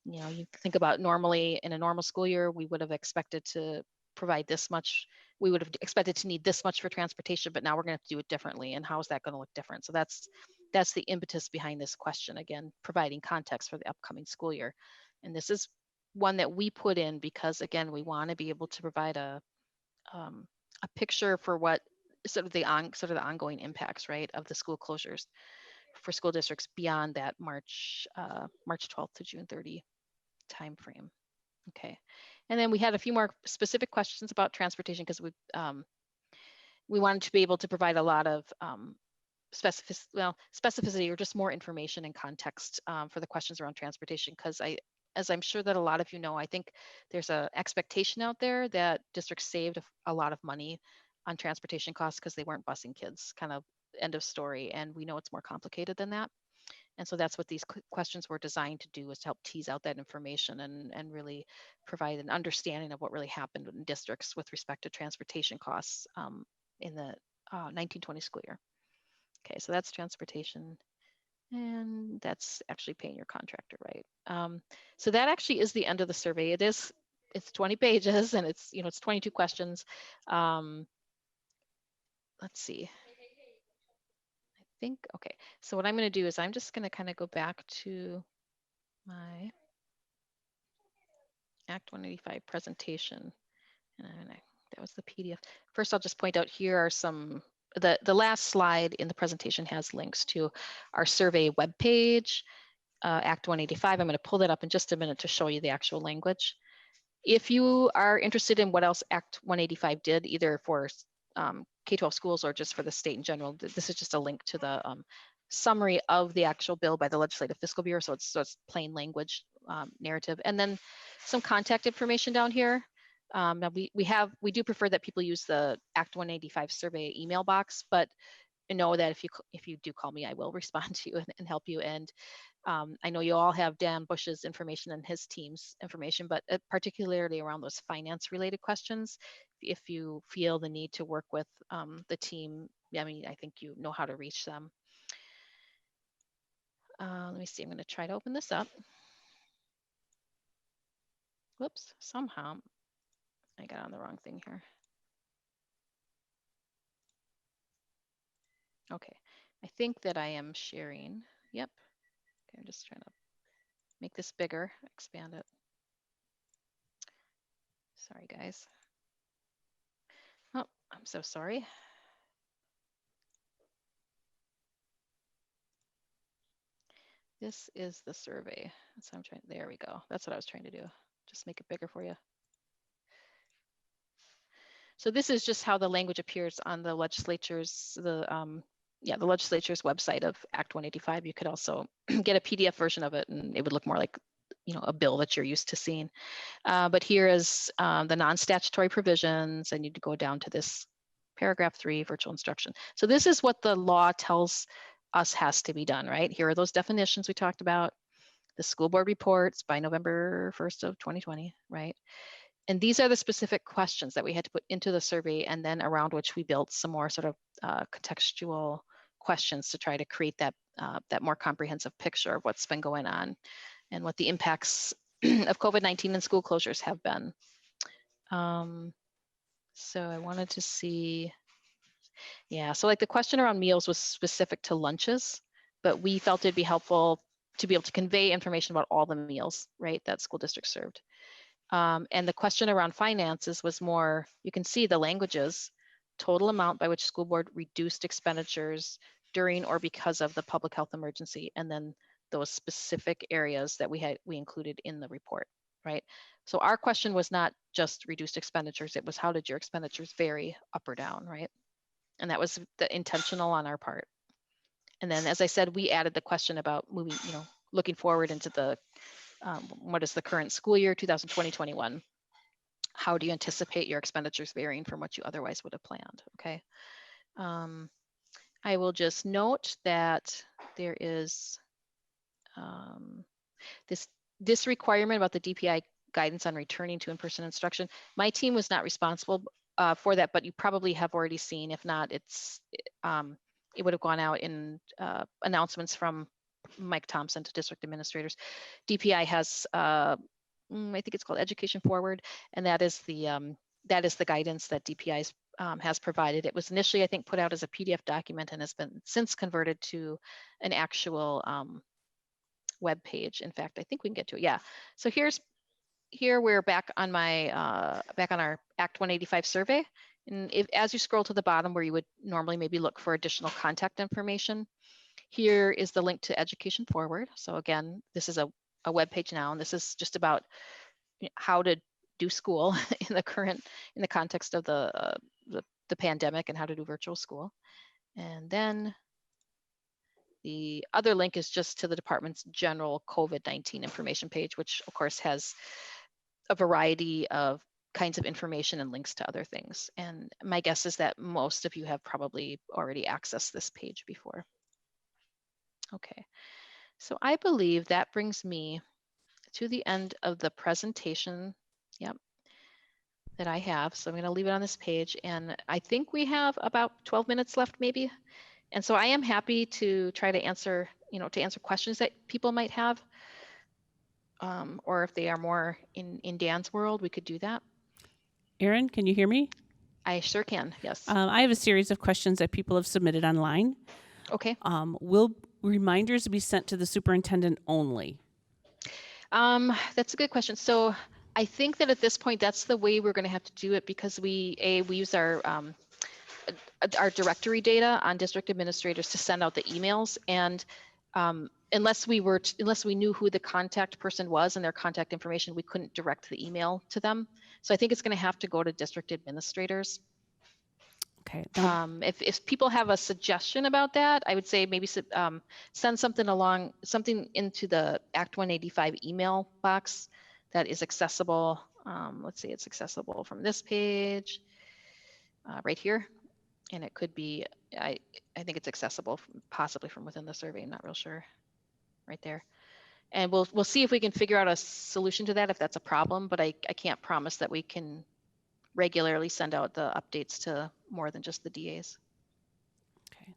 You think about normally in a normal school year, we would have expected to provide this much. We would have expected to need this much for transportation, but now we're going to have to do it differently. And how is that going to look different? So that's the impetus behind this question. Again, providing context for the upcoming school year. And this is one that we put in because, again, we want to be able to provide a picture for what sort of the ongoing impacts, right, of the school closures for school districts beyond that March 12th to June 30 timeframe. Okay, and then we had a few more specific questions about transportation because we wanted to be able to provide a lot of specificity or just more information and context for the questions around transportation, because as I'm sure that a lot of you know, I think there's an expectation out there that districts saved a lot of money on transportation costs because they weren't busing kids, kind of end of story. And we know it's more complicated than that. And so that's what these questions were designed to do, is to help tease out that information and really provide an understanding of what really happened in districts with respect to transportation costs in the 1920 school year. Okay, so that's transportation. And that's actually paying your contractor, right? So that actually is the end of the survey. It's 20 pages and it's 22 questions. Let's see. I think, okay. So what I'm going to do is I'm just going to kind of go back to my Act 185 presentation. And that was the PDF. First, I'll just point out here are some, the last slide in the presentation has links to our survey webpage, Act 185. I'm going to pull that up in just a minute to show you the actual language. If you are interested in what else Act 185 did, either for K-12 schools or just for the state in general, this is just a link to the summary of the actual bill by the Legislative Fiscal Bureau. So it's plain language narrative. And then some contact information down here. Now we do prefer that people use the Act 185 survey email box, but know that if you do call me, I will respond to you and help you. And I know you all have Dan Bush's information and his team's information, but particularly around those finance related questions, if you feel the need to work with the team, I mean, I think you know how to reach them. Let me see, I'm going to try to open this up. Whoops, somehow I got on the wrong thing here. Okay, I think that I am sharing. Yep. Okay, I'm just trying to make this bigger, expand it. Sorry, guys. Oh, I'm so sorry. This is the survey. So I'm trying, there we go. That's what I was trying to do. Just make it bigger for you. So this is just how the language appears on the legislature's, the legislature's website of Act 185. You could also get a PDF version of it and it would look more like, a bill that you're used to seeing. But here is the non-statutory provisions. I need to go down to this paragraph 3, virtual instruction. So this is what the law tells us has to be done, right? Here are those definitions we talked about, the school board reports by November 1st of 2020, right? And these are the specific questions that we had to put into the survey, and then around which we built some more sort of contextual questions to try to create that more comprehensive picture of what's been going on and what the impacts of COVID-19 and school closures have been. So I wanted to see, yeah, so like the question around meals was specific to lunches, but we felt it'd be helpful to be able to convey information about all the meals, right, that school district served. And the question around finances was more, you can see the languages, total amount by which school board reduced expenditures during or because of the public health emergency, and then those specific areas that we included in the report, right? So our question was not just reduced expenditures, it was how did your expenditures vary up or down, right? And that was the intentional on our part. And then, as I said, we added the question about moving, looking forward into the, what is the current school year, 2020-21? How do you anticipate your expenditures varying from what you otherwise would have planned, okay? I will just note that there is this requirement about the DPI guidance on returning to in-person instruction. My team was not responsible for that, but you probably have already seen. If not, it would have gone out in announcements from Mike Thompson to district administrators. DPI has, I think it's called Education Forward, and that is the guidance that DPI has provided. It was initially, I think, put out as a PDF document and has been since converted to an actual web page. In fact, I think we can get to it. Yeah. So here we're back on our Act 185 survey. And as you scroll to the bottom where you would normally maybe look for additional contact information, here is the link to Education Forward. So again, this is a web page now, and this is just about how to do school in the context of the pandemic and how to do virtual school. And then the other link is just to the department's general COVID-19 information page, which of course has a variety of kinds of information and links to other things. And my guess is that most of you have probably already accessed this page before. Okay, so I believe that brings me to the end of the presentation, that I have. So I'm going to leave it on this page, and I think we have about 12 minutes left maybe. And so I am happy to try to answer, questions that people might have. Or if they are more in Dan's world, we could do that. Erin, can you hear me? I sure can, yes. I have a series of questions that people have submitted online. Okay. Will reminders be sent to the superintendent only? That's a good question. So I think that at this point, that's the way we're going to have to do it, because we use our directory data on district administrators to send out the emails, and unless we knew who the contact person was and their contact information, we couldn't direct the email to them. So I think it's going to have to go to district administrators. Okay. If people have a suggestion about that, I would say maybe send something into the Act 185 email box that is accessible. Let's see, it's accessible from this page right here. And it could be, I think it's accessible possibly from within the survey. I'm not real sure. Right there. And we'll see if we can figure out a solution to that if that's a problem, but I can't promise that we can regularly send out the updates to more than just the DAs. Okay.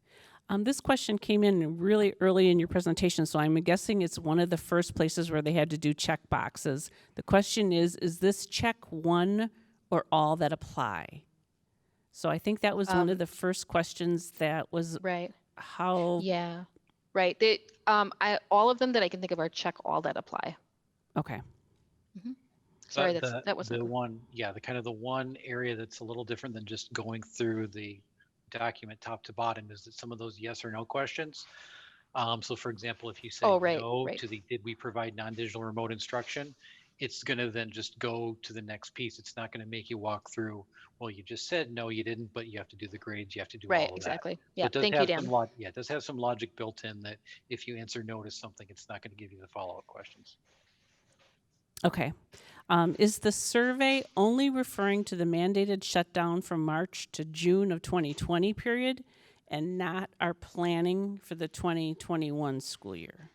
This question came in really early in your presentation, so I'm guessing it's one of the first places where they had to do check boxes. The question is this check one or all that apply? So I think that was one of the first questions that was right. How? Yeah, right. They, all of them that I can think of are check all that apply. Okay. Mm-hmm. Sorry, that wasn't the one. Yeah, the one area that's a little different than just going through the document top to bottom is that some of those yes or no questions. So for example, if you say no to the did we provide non-digital remote instruction, it's going to then just go to the next piece. It's not going to make you walk through, well, you just said no, you didn't, but you have to do the grades, you have to do all of exactly. that. Yeah, so thank you, Dan. It does have some logic built in that if you answer no to something, it's not going to give you the follow-up questions. Okay. Is the survey only referring to the mandated shutdown from March to June of 2020 period and not our planning for the 2021 school year?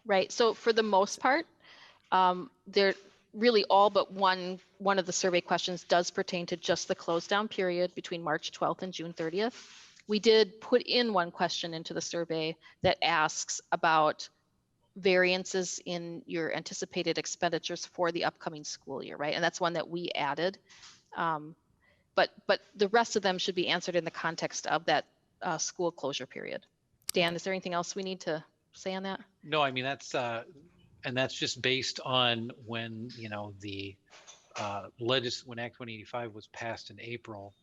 Right. So for the most part, they're really all but one of the survey questions does pertain to just the close down period between March 12th and June 30th. We did put in one question into the survey that asks about variances in your anticipated expenditures for the upcoming school year, right? And that's one that we added. But the rest of them should be answered in the context of that school closure period. Dan, is there anything else we need to? say on that? No, I mean, and that's just based on when, the when Act 185 was passed in April,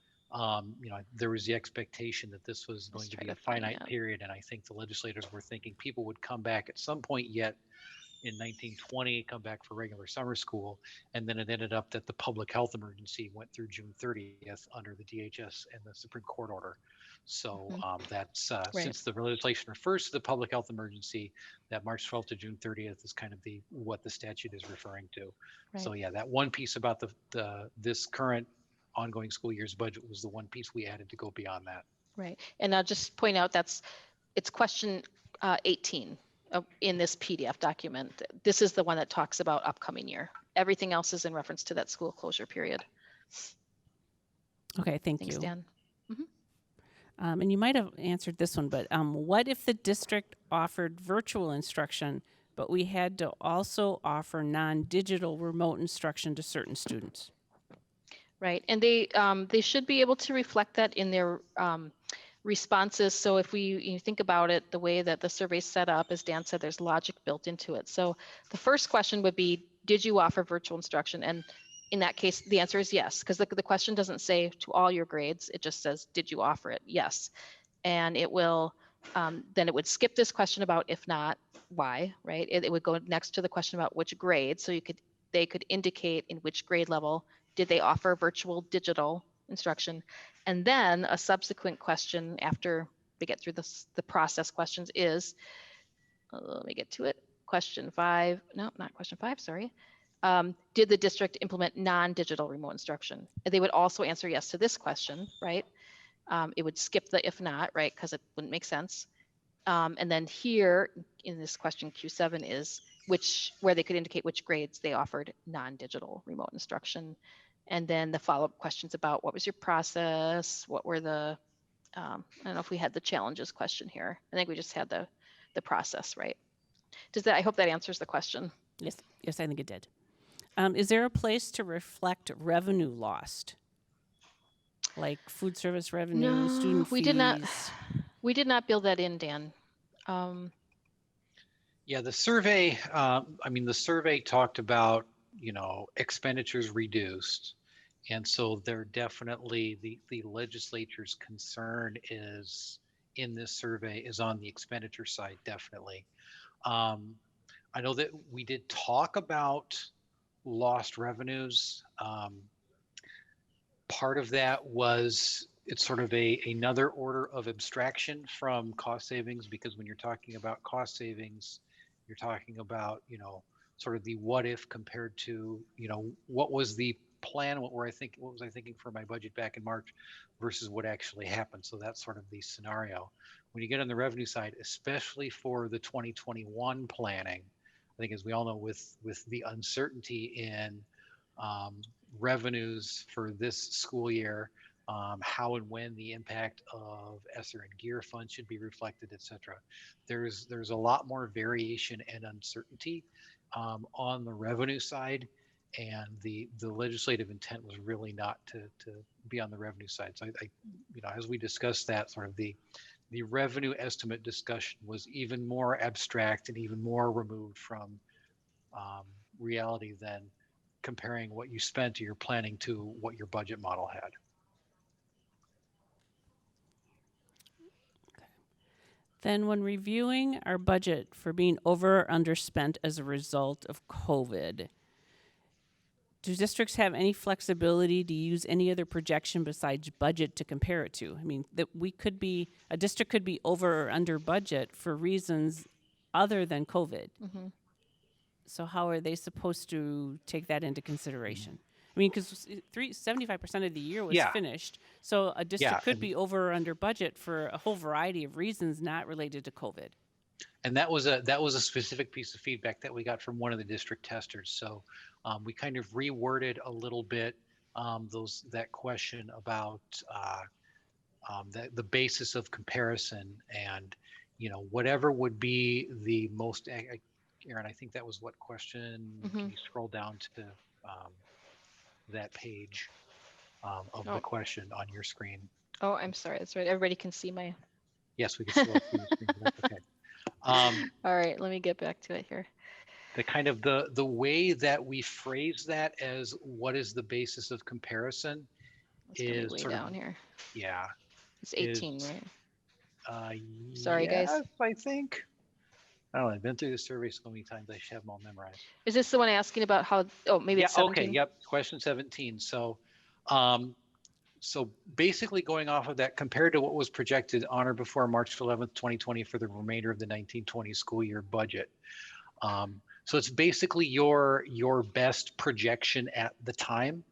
there was the expectation that this was going Let's to try be a to find finite that. period. And I think the legislators were thinking people would come back at some point yet in 1920, come back for regular summer school. And then it ended up that the public health emergency went through June 30th under the DHS and the Supreme Court order. So that's Right. since the legislation refers to the public health emergency, that March 12th to June 30th is kind of what the statute is referring to. Right. So yeah, that one piece about this current ongoing school year's budget was the one piece we added to go beyond that. Right. And I'll just point out it's question 18 in this PDF document. This is the one that talks about upcoming year. Everything else is in reference to that school closure period. Okay, thank Thanks, you. Dan. And you might have answered this one, but what if the district offered virtual instruction, but we had to also offer non-digital remote instruction to certain students? Right, and they should be able to reflect that in their responses. So if you think about it, the way that the survey's set up, as Dan said, there's logic built into it. So the first question would be, did you offer virtual instruction? And in that case, the answer is yes, because the question doesn't say to all your grades. It just says, did you offer it? Yes. And it will, then it would skip this question about if not, why, right? It would go next to the question about which grade. So they could indicate in which grade level did they offer virtual digital instruction. And then a subsequent question after they get through the process questions is, let me get to it. Question 5, no, not question 5, sorry. Did the district implement non-digital remote instruction? They would also answer yes to this question, right? It would skip the if not, right? Because it wouldn't make sense. And then here in this question Q7 is where they could indicate which grades they offered non-digital remote instruction. And then the follow-up questions about what was your process? What were I don't know if we had the challenges question here. I think we just had the process, right? I hope that answers the question. Yes, I think it did. Is there a place to reflect revenue lost? Like food service revenue, No, student we fees? did not. We did not build that in, Dan. Yeah, the survey, the survey talked about, expenditures reduced. And so they're definitely, the legislature's concern is in this survey is on the expenditure side, definitely. I know that we did talk about lost revenues. Part of that was it's sort of another order of abstraction from cost savings, because when you're talking about cost savings, you're talking about, sort of the what if compared to, what was the plan, what was I thinking for my budget back in March versus what actually happened. So that's sort of the scenario. When you get on the revenue side, especially for the 2021 planning, I think as we all know, with the uncertainty in revenues for this school year, how and when the impact of ESSER and GEAR funds should be reflected, et cetera. There's a lot more variation and uncertainty on the revenue side, and the legislative intent was really not to be on the revenue side. So I as we discussed that, sort of the revenue estimate discussion was even more abstract and even more removed from reality than comparing what you spent or your planning to what your budget model had. Then when reviewing our budget for being over or underspent as a result of COVID, do districts have any flexibility to use any other projection besides budget to compare it to? I mean, that a district could be over or under budget for reasons other than COVID. Mm-hmm. So how are they supposed to take that into consideration? I mean, because 75% of the year was finished, so a district could be over or under budget for a whole variety of reasons not related to COVID. And that was a specific piece of feedback that we got from one of the district testers. So we kind of reworded a little bit that question about the basis of comparison, and whatever would be the most. Aaron, I think that was what question? Mm-hmm. Can you scroll down to that page of the question on your screen? Oh, I'm sorry. That's right. Everybody can see my. Yes, we can still see the screen. That's okay. Um, All right, let me get back to it here. the kind of the way that we phrase that as what is the basis of comparison It's gonna be is way sort of, down here. yeah, It's 18, is, right? uh, Sorry, guys. yes, I think. I don't know, I've been through the survey so many times, I should have them all memorized. Is this the one asking about how, oh, maybe Yeah, it's okay, 17? yep, question 17. So basically going off of that, compared to what was projected on or before March 11th, 2020 for the remainder of the 1920 school year budget. So it's basically your best projection at the time.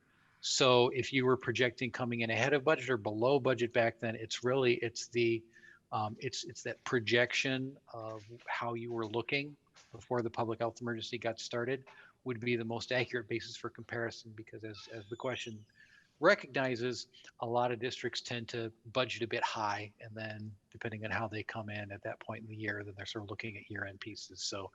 So if you were projecting coming in ahead of budget or below budget back then, it's that projection of how you were looking before the public health emergency got started would be the most accurate basis for comparison, because as the question recognizes, a lot of districts tend to budget a bit high, and then depending on how they come in at that point in the year, then they're sort of looking at year-end pieces. So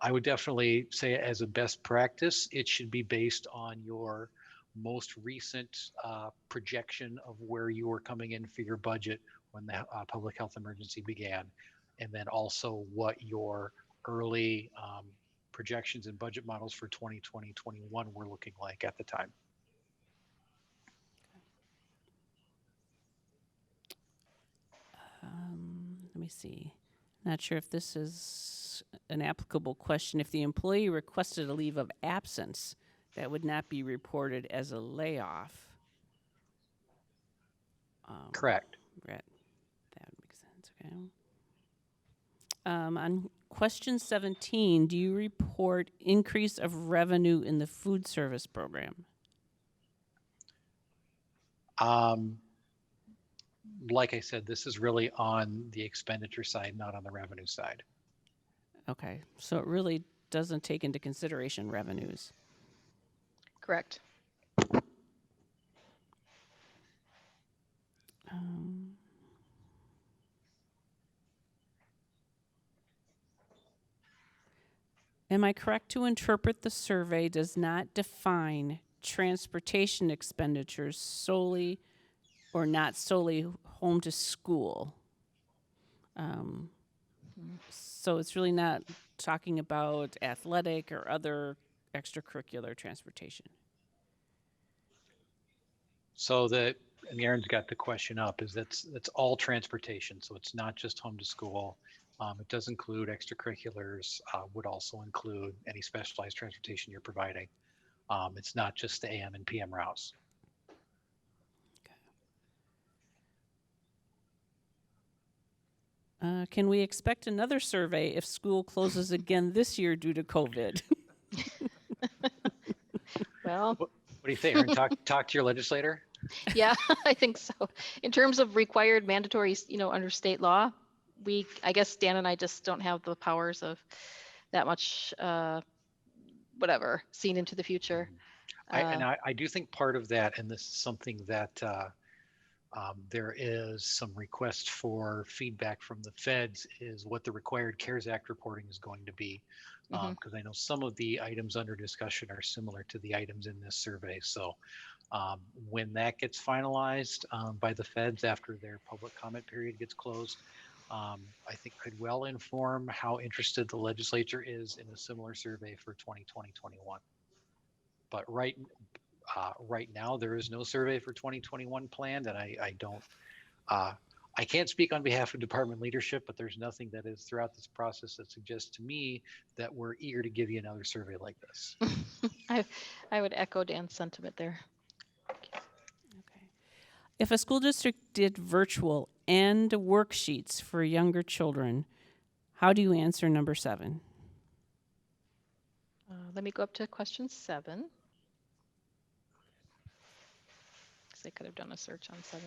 I would definitely say, as a best practice, it should be based on your most recent projection of where you were coming in for your budget when the public health emergency began, and then also what your early projections and budget models for 2020-21 were looking like at the time. Let me see. Not sure if this is an applicable question. If the employee requested a leave of absence, that would not be reported as a layoff. Correct. Right. That would make sense. Okay. On question 17, do you report increase of revenue in the food service program? Like I said, this is really on the expenditure side, not on the revenue side. Okay, so it really doesn't take into consideration revenues. Correct. Am I correct to interpret the survey does not define transportation expenditures solely or not solely home to school? So it's really not talking about athletic or other extracurricular transportation. So and Aaron's got the question up, is that's all transportation. So it's not just home to school. It does include extracurriculars, would also include any specialized transportation you're providing. It's not just the AM and PM routes. Can we expect another survey if school closes again this year due to COVID? Well, What do you think, Aaron? Talk to your legislator? yeah, I think so. In terms of required mandatory, under state law, I guess Dan and I just don't have the powers of that much, whatever, seen into the future. I do think part of that, and this is something that there is some request for feedback from the feds, is what the required CARES Act reporting is going to be. Because I know some of the items under discussion are similar to the items in this survey. So when that gets finalized by the feds after their public comment period gets closed, I think could well inform how interested the legislature is in a similar survey for 2020-21. But right now, there is no survey for 2021 planned, and I can't speak on behalf of department leadership, but there's nothing that is throughout this process that suggests to me that we're eager to give you another survey like this. I would echo Dan's sentiment there. Okay. If a school district did virtual and worksheets for younger children, how do you answer number 7? Let me go up to question 7. Because I could have done a search on 7.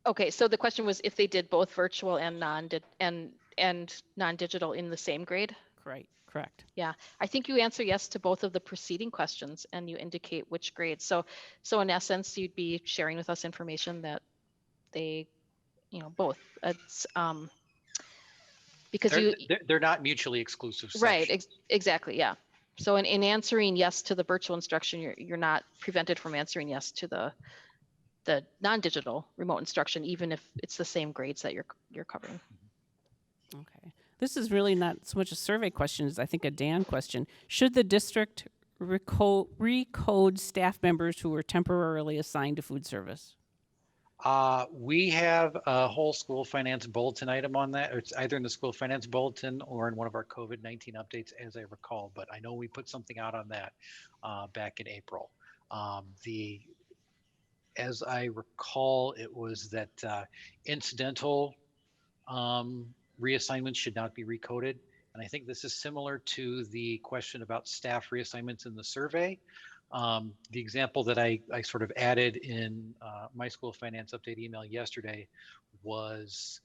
Okay, so the question was if they did both virtual and non-digital in the same grade. Correct. Yeah, I think you answer yes to both of the preceding questions, and you indicate which grade. So in essence, you'd be sharing with us information that they, both. It's because they're not mutually exclusive sections. Right, exactly, yeah. So in answering yes to the virtual instruction, you're not prevented from answering yes to the the non-digital remote instruction, even if it's the same grades that you're covering. Okay. This is really not so much a survey question as I think a Dan question. Should the district recode staff members who were temporarily assigned to food service? We have a whole school finance bulletin item on that. It's either in the school finance bulletin or in one of our COVID-19 updates, as I recall. But I know we put something out on that back in April. As I recall, it was that incidental reassignments should not be recoded. And I think this is similar to the question about staff reassignments in the survey. The example that I sort of added in my school finance update email yesterday was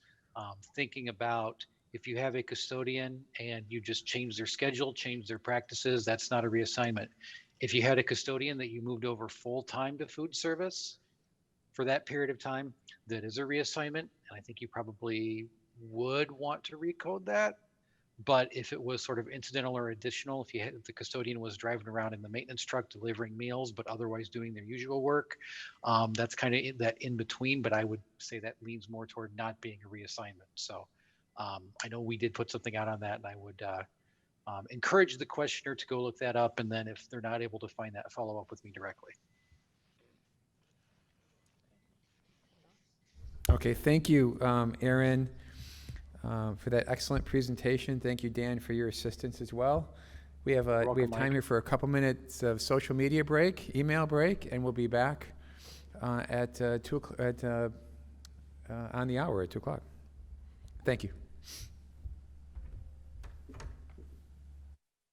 thinking about if you have a custodian and you just change their schedule, change their practices, that's not a reassignment. If you had a custodian that you moved over full-time to food service for that period of time, that is a reassignment. And I think you probably would want to recode that. But if it was sort of incidental or additional, if the custodian was driving around in the maintenance truck delivering meals, but otherwise doing their usual work, that's kind of that in between. But I would say that leans more toward not being a reassignment. So I know we did put something out on that, and I would encourage the questioner to go look that up. And then if they're not able to find that, follow up with me directly. Okay, thank you, Aaron, for that excellent presentation. Thank you, Dan, for your assistance as well. We have time here for a couple minutes of social media break, email break, and we'll be back at 2 o'clock on the hour at 2 o'clock. Thank you.